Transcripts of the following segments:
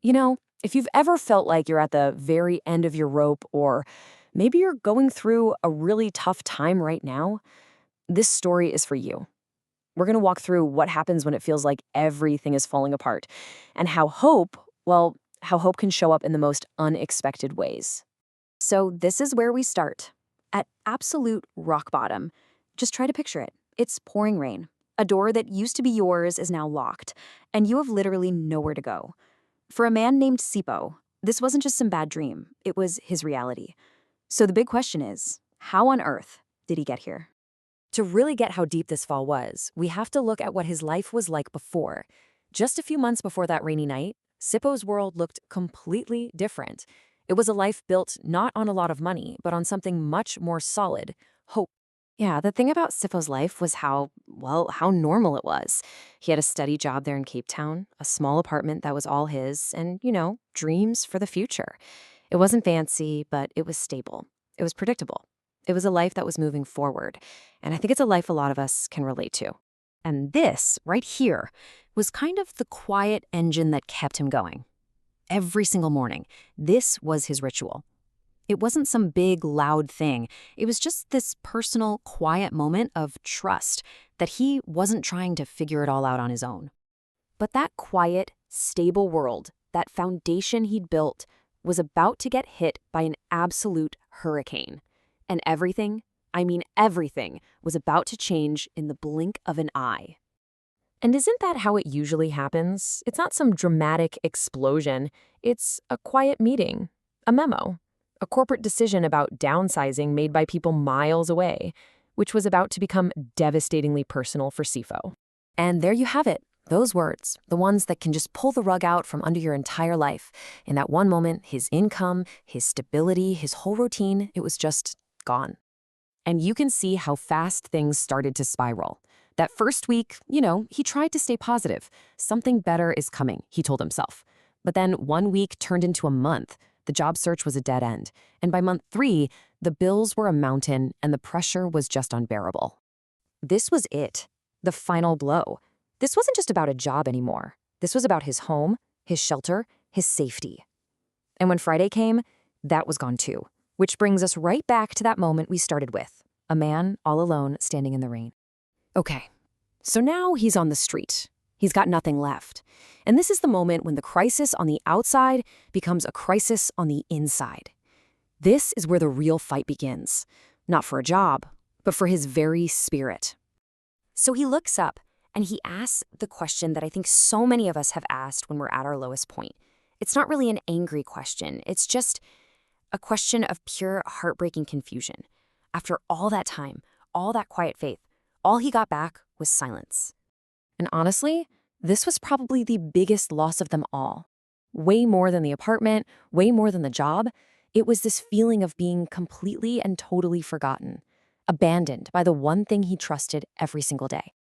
If you've ever felt like you're at the very end of your rope, or maybe you're going through a really tough time right now, this story is for you. We're going to walk through what happens when it feels like everything is falling apart and how hope can show up in the most unexpected ways. So, this is where we start. At absolute rock bottom. Just try to picture it. It's pouring rain. A door that used to be yours is now locked, and you have literally nowhere to go. For a man named Sipo, this wasn't just some bad dream, it was his reality. So the big question is, how on earth did he get here? To really get how deep this fall was, we have to look at what his life was like before. Just a few months before that rainy night, Sipo's world looked completely different. It was a life built not on a lot of money, but on something much more solid: hope. Yeah, the thing about Sipo's life was how normal it was. He had a steady job there in Cape Town, a small apartment that was all his, and, dreams for the future. It wasn't fancy, but it was stable. It was predictable. It was a life that was moving forward. And I think it's a life a lot of us can relate to. And this, right here, was kind of the quiet engine that kept him going. Every single morning, this was his ritual. It wasn't some big, loud thing. It was just this personal, quiet moment of trust that he wasn't trying to figure it all out on his own. But that quiet, stable world, that foundation he'd built, was about to get hit by an absolute hurricane. And everything, I mean everything, was about to change in the blink of an eye. And isn't that how it usually happens? It's not some dramatic explosion. It's a quiet meeting, a memo, a corporate decision about downsizing made by people miles away, which was about to become devastatingly personal for Sifo. And there you have it, those words, the ones that can just pull the rug out from under your entire life. In that one moment, his income, his stability, his whole routine, it was just gone. And you can see how fast things started to spiral. That first week, he tried to stay positive. Something better is coming, he told himself. But then 1 week turned into a month. The job search was a dead end. And by month 3, the bills were a mountain and the pressure was just unbearable. This was it, the final blow. This wasn't just about a job anymore. This was about his home, his shelter, his safety. And when Friday came, that was gone too. Which brings us right back to that moment we started with, a man all alone standing in the rain. Okay, so now he's on the street. He's got nothing left. And this is the moment when the crisis on the outside becomes a crisis on the inside. This is where the real fight begins. Not for a job, but for his very spirit. So he looks up and he asks the question that I think so many of us have asked when we're at our lowest point. It's not really an angry question. It's just a question of pure heartbreaking confusion. After all that time, all that quiet faith, all he got back was silence. And honestly, this was probably the biggest loss of them all. Way more than the apartment, way more than the job. It was this feeling of being completely and totally forgotten, abandoned by the one thing he trusted every single day.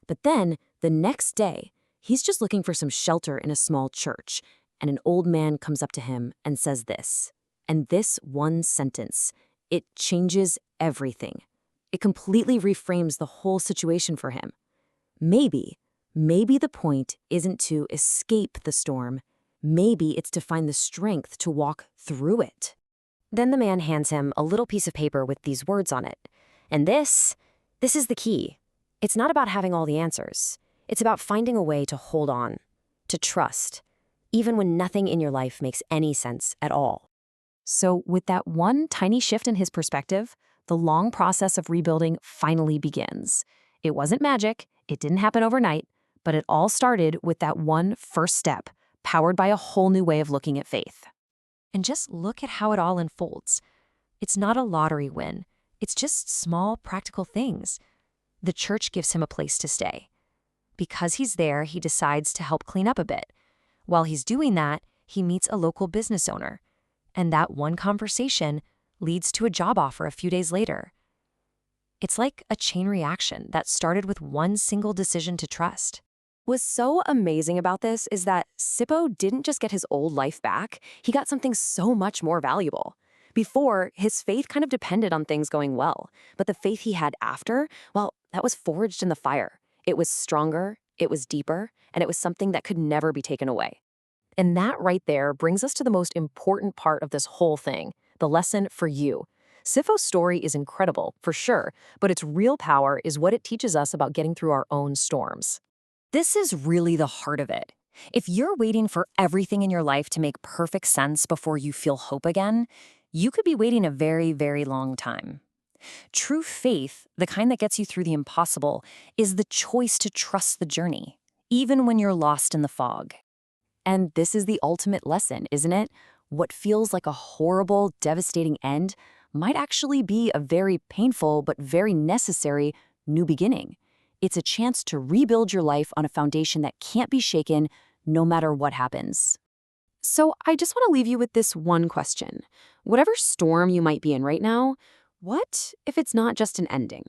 But then, the next day, he's just looking for some shelter in a small church, and an old man comes up to him and says this. And this one sentence, it changes everything. It completely reframes the whole situation for him. Maybe the point isn't to escape the storm. Maybe it's to find the strength to walk through it. Then the man hands him a little piece of paper with these words on it. And this is the key. It's not about having all the answers. It's about finding a way to hold on, to trust, even when nothing in your life makes any sense at all. So with that one tiny shift in his perspective, the long process of rebuilding finally begins. It wasn't magic, it didn't happen overnight, but it all started with that one first step, powered by a whole new way of looking at faith. And just look at how it all unfolds. It's not a lottery win. It's just small, practical things. The church gives him a place to stay. Because he's there, he decides to help clean up a bit. While he's doing that, he meets a local business owner. And that one conversation leads to a job offer a few days later. It's like a chain reaction that started with one single decision to trust. What's so amazing about this is that Sipo didn't just get his old life back, he got something so much more valuable. Before, his faith kind of depended on things going well, but the faith he had after, well, that was forged in the fire. It was stronger, it was deeper, and it was something that could never be taken away. And that right there brings us to the most important part of this whole thing, the lesson for you. Sifo's story is incredible, for sure, but its real power is what it teaches us about getting through our own storms. This is really the heart of it. If you're waiting for everything in your life to make perfect sense before you feel hope again, you could be waiting a very, very long time. True faith, the kind that gets you through the impossible, is the choice to trust the journey, even when you're lost in the fog. And this is the ultimate lesson, isn't it? What feels like a horrible, devastating end might actually be a very painful but very necessary new beginning. It's a chance to rebuild your life on a foundation that can't be shaken no matter what happens. So I just want to leave you with this one question. Whatever storm you might be in right now, what if it's not just an ending?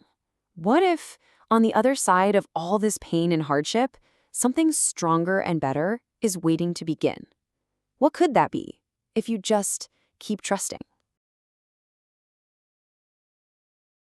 What if, on the other side of all this pain and hardship, something stronger and better is waiting to begin? What could that be if you just keep trusting?